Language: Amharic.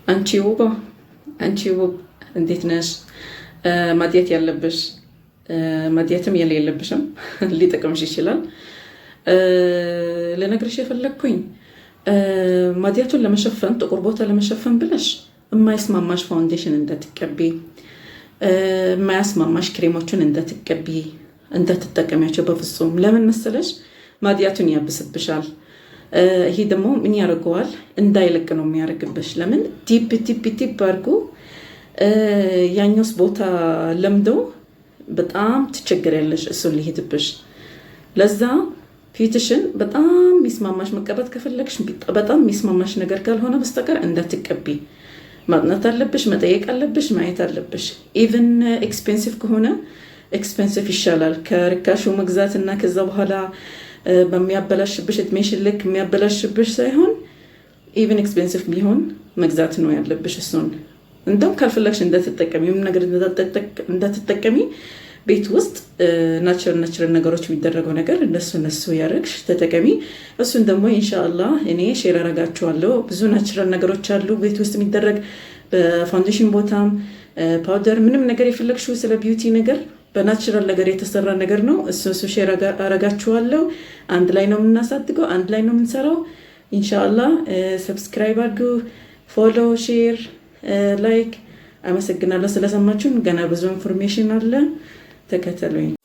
አንቺ ውብ እንዴት ነሽ? ማዲያት ያለብሽ ማዲያትም የሌለብሽም ሊጠቅምሽ ይችላል። ለነገርሽ የፈለግኩኝ ማዲያቱን ለመሸፈን ጥቁር ቦታ ለመሸፈን ብለሽ የማይስማማሽ ፋውንዴሽን እንደትቀቢ፣ የማያስማማሽ ክሬሞችን እንደትጠቀሚያቸው በፍጹም። ለምን መሰለሽ? ማዲያቱን ያብስብሻል። ይሄ ደግሞ ምን ያደርገዋል? እንዳይለቅ ነው የሚያደርግብሽ። ለምን ዲፕ አድርጎ ያኛውስ ቦታ ለምደው በጣም ትቸገሪያለሽ እሱን ሊሄድብሽ። ለዛ ፊትሽን በጣም የሚስማማሽ መቀባት ከፈለግሽ በጣም የሚስማማሽ ነገር ካልሆነ በስተቀር እንዳትቀቢ ማጥናት አለብሽ፣ መጠየቅ አለብሽ፣ ማየት አለብሽ። ኢቭን ኤክስፔንሲቭ ከሆነ ኤክስፔንሲቭ ይሻላል ከርካሹ መግዛት እና ከዛ በኋላ በሚያበላሽብሽ እድሜሽን ልክ የሚያበላሽብሽ ሳይሆን ኢቭን ኤክስፔንሲቭ ቢሆን መግዛት ነው ያለብሽ። እሱን እንደውም ካልፈለግሽ እንደተጠቀሚ ምን ነገር እንደተጠቀሚ ቤት ውስጥ ናቹራል ነገሮች የሚደረገው ነገር እነሱ ያደርግሽ ተጠቀሚ። እሱን ደግሞ ኢንሻአላህ እኔ ሼር አረጋችኋለሁ። ብዙ ናቹራል ነገሮች አሉ ቤት ውስጥ የሚደረግ በፋውንዴሽን ቦታም ፓውደር ምንም ነገር የፈለግሽው ስለ ቢዩቲ ነገር በናቹራል ነገር የተሰራ ነገር ነው። እሱ ሼር አረጋችኋለሁ። አንድ ላይ ነው የምናሳድገው፣ አንድ ላይ ነው የምንሰራው። ኢንሻአላህ ሰብስክራይብ አድርጉ፣ ፎሎ፣ ሼር፣ ላይክ። አመሰግናለሁ ስለሰማችሁን። ገና ብዙ ኢንፎርሜሽን አለ፣ ተከተሉኝ።